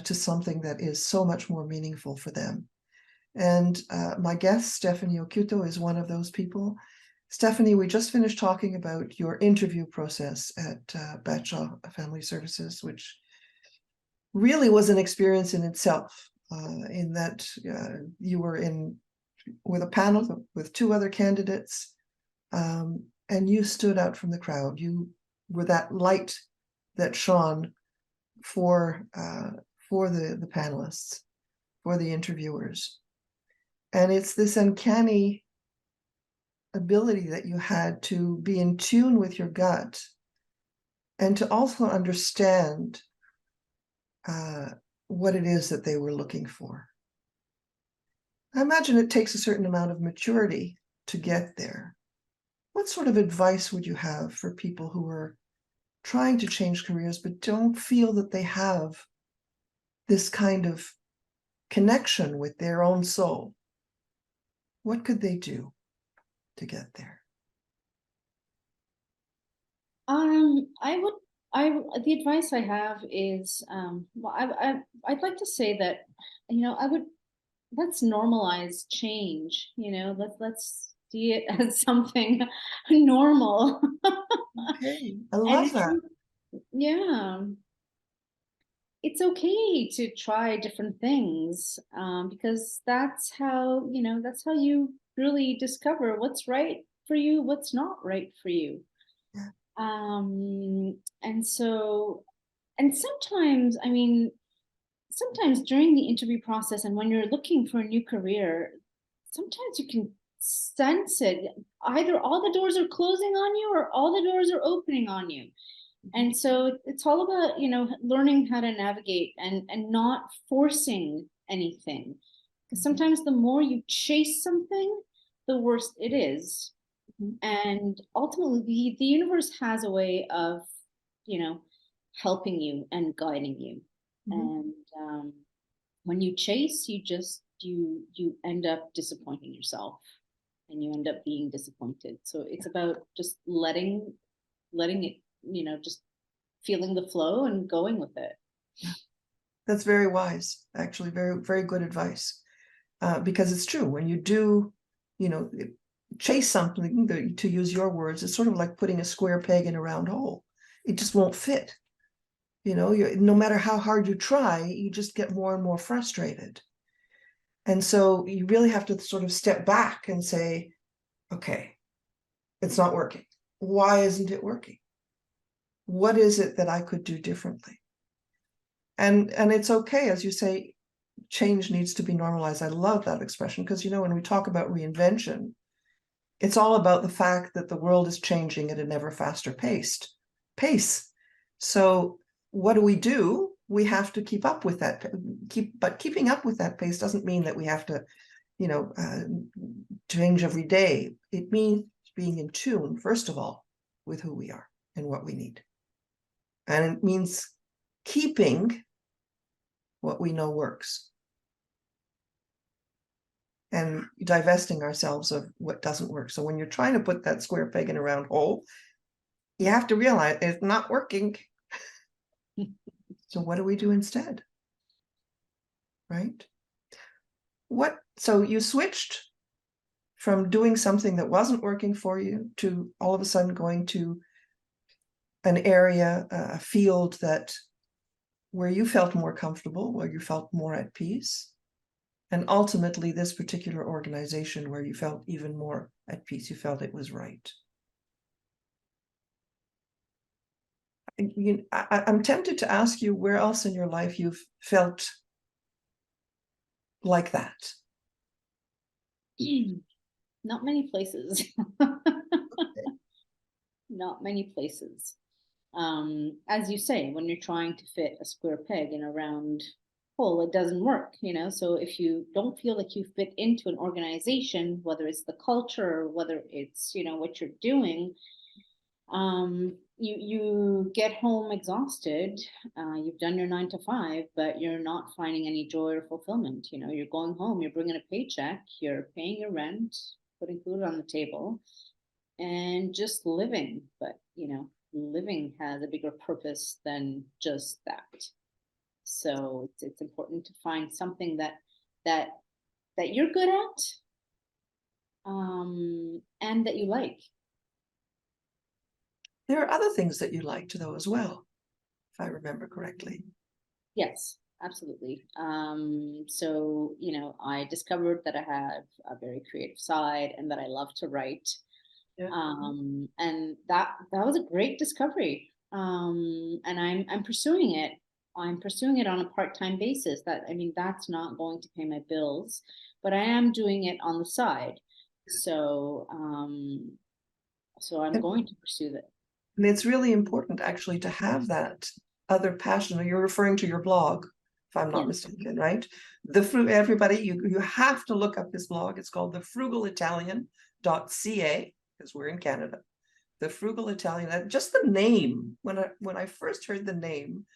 [SPEAKER 1] to something that is so much more meaningful for them. And my guest, Stephany Occhiuto, is one of those people. Stephany, we just finished talking about your interview process at Batshaw Family Services, which really was an experience in itself, in that you were with a panel with two other candidates, and you stood out from the crowd. You were that light that shone for the panelists, for the interviewers. And it's this uncanny ability that you had to be in tune with your gut and to also understand what it is that they were looking for. I imagine it takes a certain amount of maturity to get there. What sort of advice would you have for people who are trying to change careers but don't feel that they have this kind of connection with their own soul? What could they do to get there?
[SPEAKER 2] The advice I have is, I'd like to say that, let's normalize change, let's see it as something normal.
[SPEAKER 1] Okay, I
[SPEAKER 2] And
[SPEAKER 1] love that.
[SPEAKER 2] yeah, it's okay to try different things, because that's how you really discover what's right for you, what's not right for you.
[SPEAKER 1] Yeah.
[SPEAKER 2] And so, and sometimes during the interview process and when you're looking for a new career, sometimes you can sense it. Either all the doors are closing on you or all the doors are opening on you. And so it's all about, learning how to navigate and not forcing anything. Because sometimes the more you chase something, the worse it is. And ultimately, the universe has a way of, helping you and guiding you. And when you chase, you end up disappointing yourself, and you end up being disappointed. So it's about just letting it, just feeling the flow and going with it.
[SPEAKER 1] That's very wise, actually, very, very good advice. Because it's true, when you do, chase something, to use your words, it's sort of like putting a square peg in a round hole. It just won't fit. No matter how hard you try, you just get more and more frustrated. And so you really have to sort of step back and say, okay, it's not working. Why isn't it working? What is it that I could do differently? And it's okay, as you say, change needs to be normalized. I love that expression because, when we talk about reinvention, it's all about the fact that the world is changing at a never faster pace. So what do? We have to keep up with that. But keeping up with that pace doesn't mean that we have to, change every day. It means being in tune, first of all, with who we are and what we need. And it means keeping what we know works and divesting ourselves of what doesn't work. So when you're trying to put that square peg in a round hole, you have to realize it's not working. So what do we do instead? Right? So you switched from doing something that wasn't working for you to all of a sudden going to an area, a field where you felt more comfortable, where you felt more at peace, and ultimately this particular organization where you felt even more at peace, you felt it was right. I'm tempted to ask you where else in your life you've felt like that.
[SPEAKER 2] Not many places. Not many places. As you say, when you're trying to fit a square peg in a round hole, it doesn't work, So if you don't feel like you fit into an organization, whether it's the culture, or whether it's, what you're doing, you get home exhausted. You've done your 9 to 5, but you're not finding any joy or fulfillment. You're going home, you're bringing a paycheck, you're paying your rent, putting food on the table, and just living. But living has a bigger purpose than just that. So it's important to find something that you're good at, and that you like.
[SPEAKER 1] There are other things that you liked though as well, if I remember correctly.
[SPEAKER 2] Yes, absolutely. So I discovered that I have a very creative side and that I love to write.
[SPEAKER 1] Yeah.
[SPEAKER 2] And that was a great discovery. And I'm pursuing it. I'm pursuing it on a part-time basis. That's not going to pay my bills, but I am doing it on the side. So I'm going to pursue that.
[SPEAKER 1] And it's really important actually to have that other passion. You're referring to your blog, if I'm not mistaken, right? Everybody, you have to look up his blog. It's called thefrugalitalian.ca, because we're in Canada. The Frugal Italian, just the name, when I first heard the name,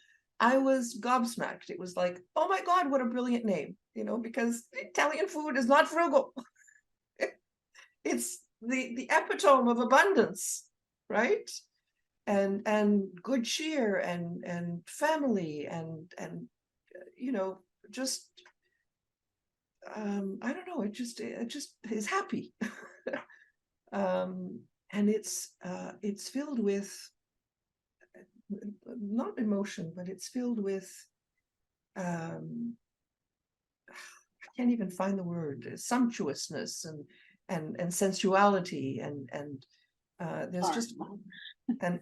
[SPEAKER 1] I was gobsmacked. It was like, oh my God, what a brilliant name, because Italian food is not frugal. It's the epitome of abundance, right? And good cheer and family and just I don't know, it just is happy. And it's filled with not emotion, but it's filled with I can't even find the word, sumptuousness and sensuality and there's
[SPEAKER 2] Charm.
[SPEAKER 1] just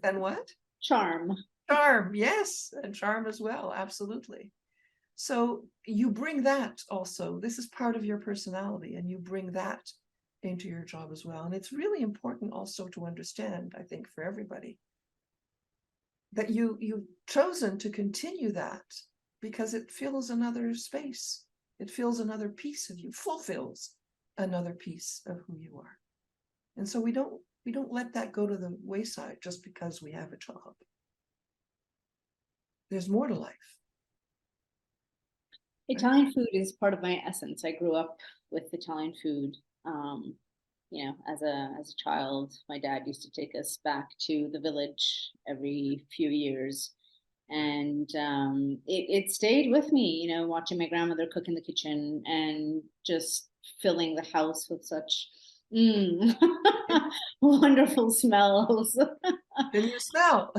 [SPEAKER 1] and what?
[SPEAKER 2] Charm.
[SPEAKER 1] Charm, yes, and charm as well, absolutely. So you bring that also. This is part of your personality, and you bring that into your job as well. And it's really important also to understand, I think, for everybody, that you've chosen to continue that because it fills another space. It fills another piece of you, fulfills another piece of who you are. And so we don't let that go to the wayside just because we have a job. There's more to life.
[SPEAKER 2] Italian food is part of my essence. I grew up with Italian food. As a child, my dad used to take us back to the village every few years, and it stayed with me. Watching my grandmother cook in the kitchen and just filling the house with such wonderful smells.
[SPEAKER 1] Then you smell.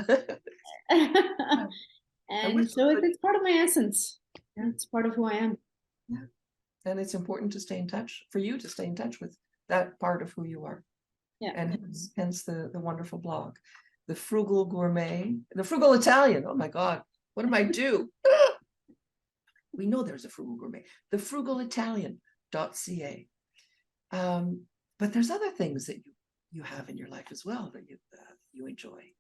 [SPEAKER 2] And so it's part of my essence. Yeah. It's part of who I am.
[SPEAKER 1] Yeah. And it's important to stay in touch, for you to stay in touch with that part of who you are.
[SPEAKER 2] Yeah.
[SPEAKER 1] And hence the wonderful blog. The Frugal Gourmet, the Frugal Italian. Oh my God, what am I do? We know there's a Frugal Gourmet. The Frugalitalian.ca. But there's other things that you have in your life as well that you enjoy.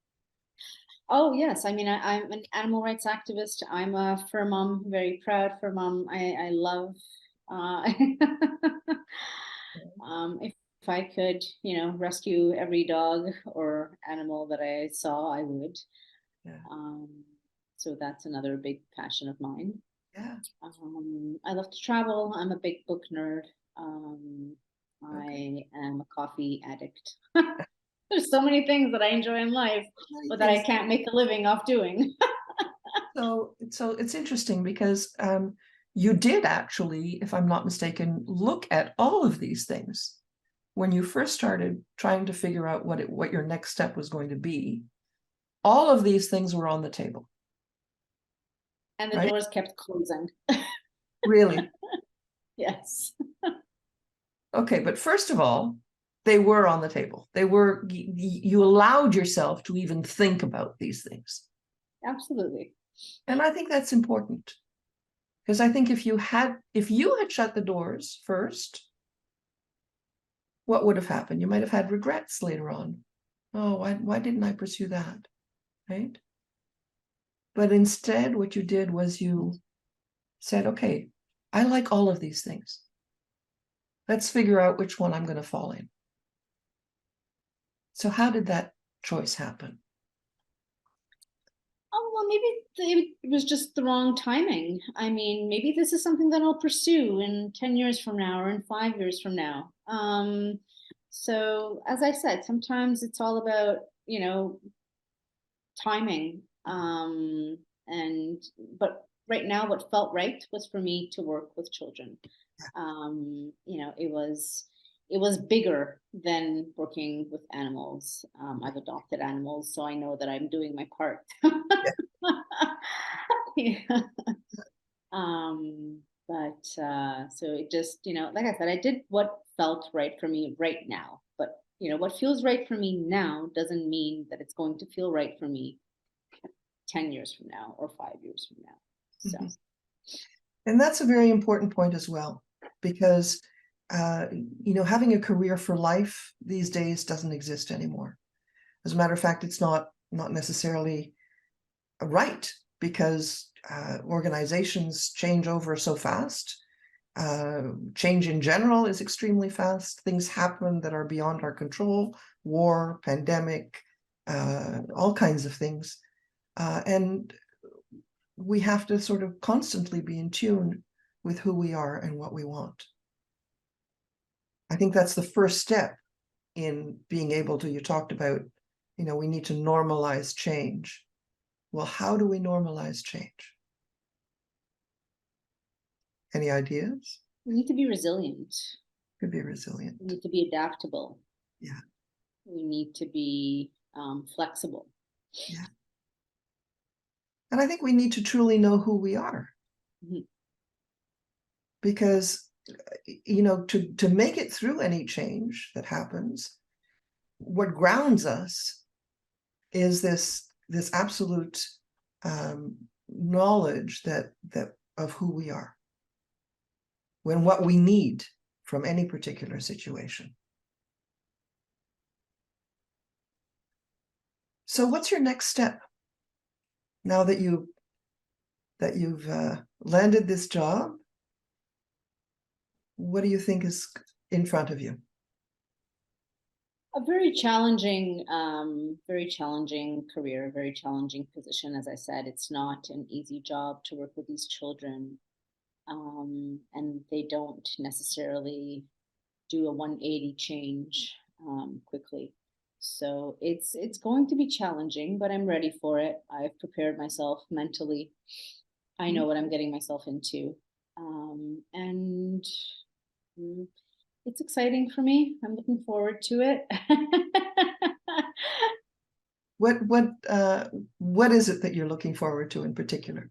[SPEAKER 2] Oh, yes. I'm an animal rights activist. I'm a fur mom, very proud fur mom. I love, if I could, rescue every dog or animal that I saw, I would.
[SPEAKER 1] Yeah.
[SPEAKER 2] So that's another big passion of mine.
[SPEAKER 1] Yeah.
[SPEAKER 2] I love to travel. I'm a big book nerd. I am a coffee addict. There's so many things that I enjoy in life, but that I can't make a living off doing.
[SPEAKER 1] So it's interesting because you did actually, if I'm not mistaken, look at all of these things when you first started trying to figure out what your next step was going to be, all of these things were on the table.
[SPEAKER 2] And the
[SPEAKER 1] right?
[SPEAKER 2] doors kept closing.
[SPEAKER 1] Really?
[SPEAKER 2] Yes.
[SPEAKER 1] Okay, but first of all, they were on the table. You allowed yourself to even think about these things.
[SPEAKER 2] Absolutely.
[SPEAKER 1] And I think that's important. Because I think if you had shut the doors first, what would have happened? You might have had regrets later on. Oh, why didn't I pursue that? Right? But instead, what you did was you said, okay, I like all of these things. Let's figure out which one I'm going to fall in. So how did that choice happen?
[SPEAKER 2] Oh, well, maybe it was just the wrong timing. I mean, maybe this is something that I'll pursue in 10 years from now or in 5 years from now. So as I said, sometimes it's all about, timing. But right now, what felt right was for me to work with children. It was bigger than working with animals. I've adopted animals, so I know that I'm doing my part. Yeah. So it just, like I said, I did what felt right for me right now. But what feels right for me now doesn't mean that it's going to feel right for me 10 years from now or 5 years from now. So.
[SPEAKER 1] Mm-hmm. And that's a very important point as well, because having a career for life these days doesn't exist anymore. As a matter of fact, it's not necessarily right, because organizations change over so fast. Change in general is extremely fast. Things happen that are beyond our control: war, pandemic, all kinds of things. And we have to sort of constantly be in tune with who we are and what we want. I think that's the first step in being able to, you talked about, we need to normalize change. Well, how do we normalize change? Any ideas?
[SPEAKER 2] We need to be resilient.
[SPEAKER 1] Could be resilient.
[SPEAKER 2] We need to be adaptable.
[SPEAKER 1] Yeah.
[SPEAKER 2] We need to be flexible.
[SPEAKER 1] Yeah. And I think we need to truly know who we are.
[SPEAKER 2] Mm-hmm.
[SPEAKER 1] Because, to make it through any change that happens, what grounds us is this absolute knowledge that of who we are, when what we need from any particular situation. So what's your next step now that you've landed this job? What do you think is in front of you?
[SPEAKER 2] A very challenging career, a very challenging position. As I said, it's not an easy job to work with these children, and they don't necessarily do a 180 change quickly. So it's going to be challenging, but I'm ready for it. I've prepared myself mentally. I know what I'm getting myself into, and it's exciting for me. I'm looking forward to it.
[SPEAKER 1] What is it that you're looking forward to in particular?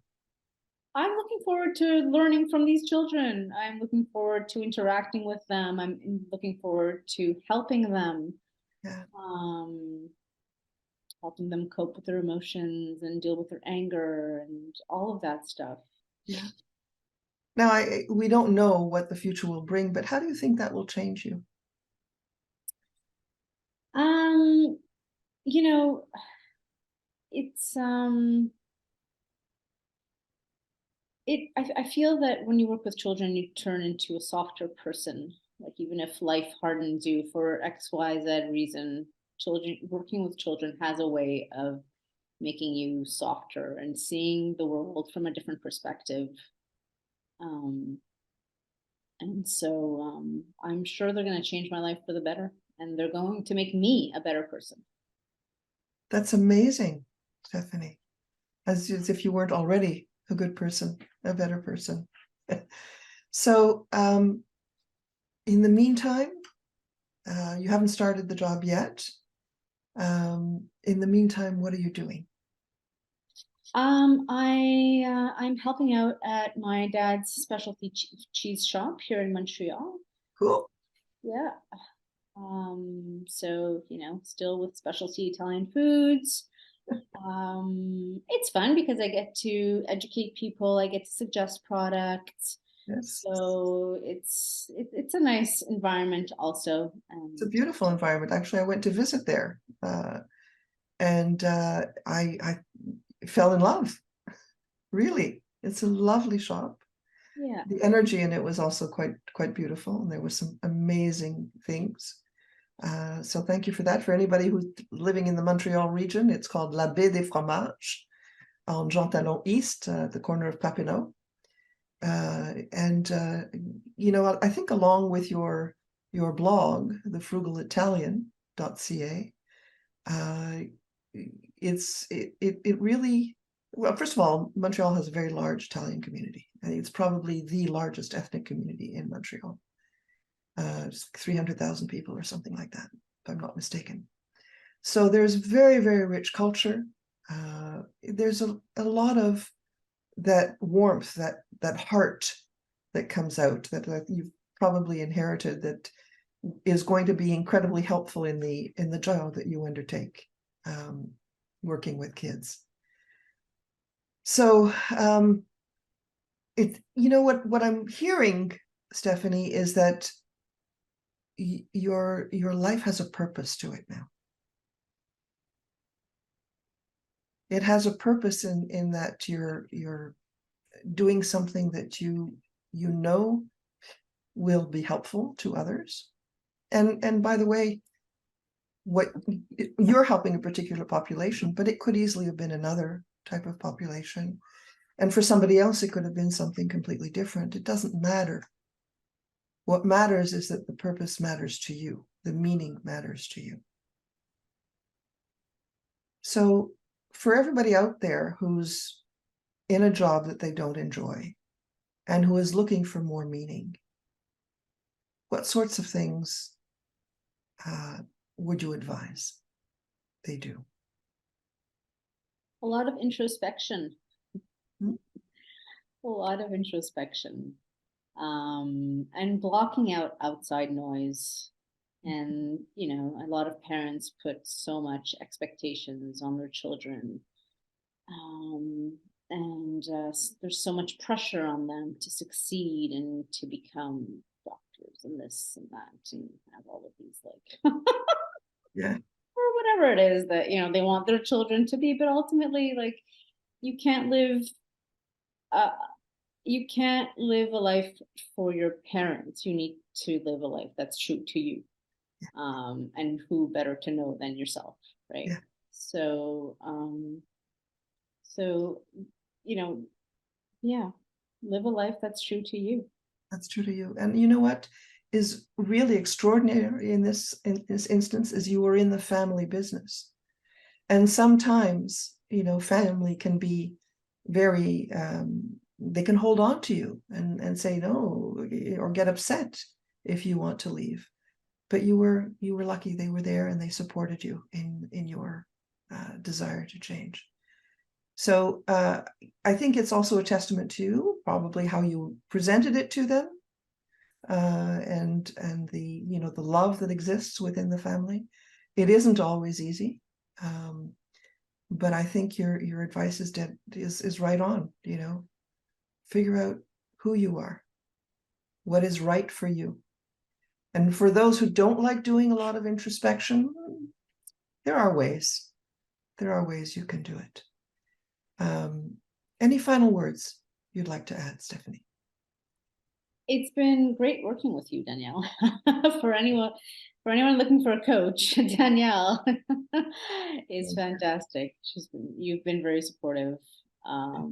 [SPEAKER 2] I'm looking forward to learning from these children. I'm looking forward to interacting with them. I'm looking forward to helping them.
[SPEAKER 1] Yeah.
[SPEAKER 2] Helping them cope with their emotions and deal with their anger and all of that stuff.
[SPEAKER 1] Yeah. Now, we don't know what the future will bring, but how do you think that will change you?
[SPEAKER 2] It's I feel that when you work with children, you turn into a softer person. Like, even if life hardens you for XYZ reason, working with children has a way of making you softer and seeing the world from a different perspective. And so I'm sure they're going to change my life for the better, and they're going to make me a better person.
[SPEAKER 1] That's amazing, Stephany. As if you weren't already a good person, a better person. So in the meantime, You haven't started the job yet. In the meantime, what are you doing?
[SPEAKER 2] I'm helping out at my dad's specialty cheese shop here in Montreal.
[SPEAKER 1] Cool.
[SPEAKER 2] Yeah. So, still with specialty Italian foods. It's fun because I get to educate people, I get to suggest products.
[SPEAKER 1] Yes.
[SPEAKER 2] So it's a nice environment also.
[SPEAKER 1] It's a beautiful environment. Actually, I went to visit there, and I fell in love. Really, it's a lovely shop.
[SPEAKER 2] Yeah.
[SPEAKER 1] The energy in it was also quite beautiful, and there were some amazing things. So thank you for that. For anybody who's living in the Montreal region, it's called La Baie des Fromages on Jean Talon East, at the corner of Papineau. And I think along with your blog, thefrugalitalian.ca, it really, well, first of all, Montreal has a very large Italian community. I think it's probably the largest ethnic community in Montreal. 300,000 people or something like that, if I'm not mistaken. So there's very, very rich culture. There's a lot of that warmth, that heart that comes out that you've probably inherited, that is going to be incredibly helpful in the job that you undertake, working with kids. So what I'm hearing, Stephany, is that your life has a purpose to it now. It has a purpose in that you're doing something that you know will be helpful to others. And by the way, what you're helping a particular population, but it could easily have been another type of population. And for somebody else, it could have been something completely different. It doesn't matter. What matters is that the purpose matters to you. The meaning matters to you. So for everybody out there who's in a job that they don't enjoy and who is looking for more meaning, what sorts of things would you advise they do?
[SPEAKER 2] A lot of introspection.
[SPEAKER 1] Hmm?
[SPEAKER 2] A lot of introspection. And blocking out outside noise. And, a lot of parents put so much expectations on their children. And there's so much pressure on them to succeed and to become doctors and this and that and have all of these
[SPEAKER 1] Yeah,
[SPEAKER 2] or whatever it is that they want their children to be. But ultimately, you can't live uh, you can't live a life for your parents. You need to live a life that's true to you. And who better to know than yourself, right?
[SPEAKER 1] yeah.
[SPEAKER 2] So so yeah, live a life that's true to you.
[SPEAKER 1] That's true to you. And you know what is really extraordinary in this instance is you were in the family business. And sometimes, family can be very, they can hold on to you and say no, or get upset if you want to leave. But you were lucky they were there and they supported you in your desire to change. So I think it's also a testament to probably how you presented it to them, and the the love that exists within the family. It isn't always easy, but I think your advice is right on. Figure out who you are, what is right for you, and for those who don't like doing a lot of introspection, there are ways. There are ways you can do it. Any final words you'd like to add, Stephany?
[SPEAKER 2] It's been great working with you, Danielle. For anyone looking for a coach, Danielle is fantastic. You've been very supportive. Yeah,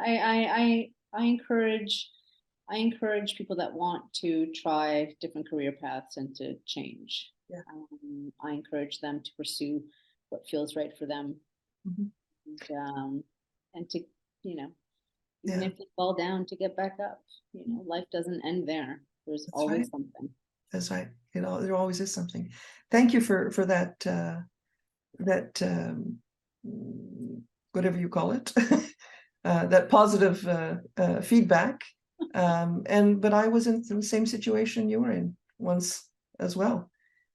[SPEAKER 2] I encourage people that want to try different career paths and to change.
[SPEAKER 1] Yeah.
[SPEAKER 2] I encourage them to pursue what feels right for them. Mm-hmm. And to, even if you fall down, to get back up. Life doesn't end there. There's
[SPEAKER 1] That's
[SPEAKER 2] always
[SPEAKER 1] right.
[SPEAKER 2] something.
[SPEAKER 1] there always is something. Thank you for that, whatever you call it, that positive feedback. But I was in the same situation you were in once as well.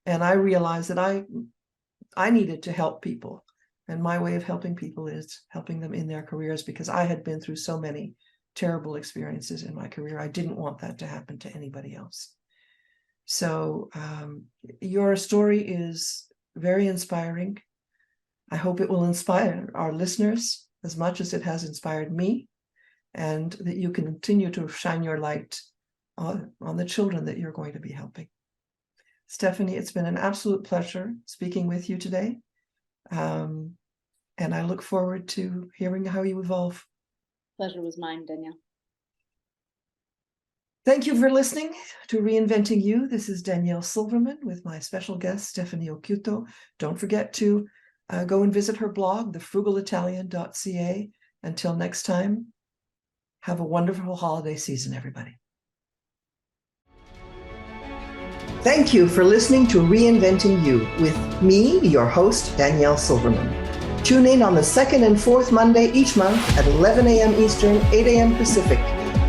[SPEAKER 1] And I realized that I needed to help people. And my way of helping people is helping them in their careers, because I had been through so many terrible experiences in my career. I didn't want that to happen to anybody else. So your story is very inspiring. I hope it will inspire our listeners as much as it has inspired me, and that you continue to shine your light on the children that you're going to be helping. Stephany, it's been an absolute pleasure speaking with you today. And I look forward to hearing how you evolve.
[SPEAKER 2] Pleasure was mine, Danielle.
[SPEAKER 1] Thank you for listening to Reinventing-U. This is Danielle Silverman with my special guest, Stephany Occhiuto. Don't forget to go and visit her blog, thefrugalitalian.ca. Until next time, have a wonderful holiday season, everybody. Thank you for listening to Reinventing-U with me, your host, Danielle Silverman. Tune in on the second and fourth Monday each month at 11 a.m. Eastern, 8 a.m. Pacific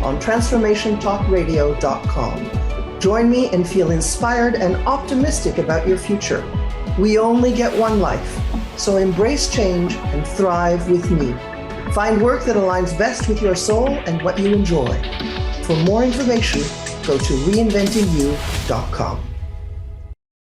[SPEAKER 1] on transformationtalkradio.com. Join me and feel inspired and optimistic about your future. We only get one life, so embrace change and thrive with me. Find work that aligns best with your soul and what you enjoy. For more information, go to reinventingu.com.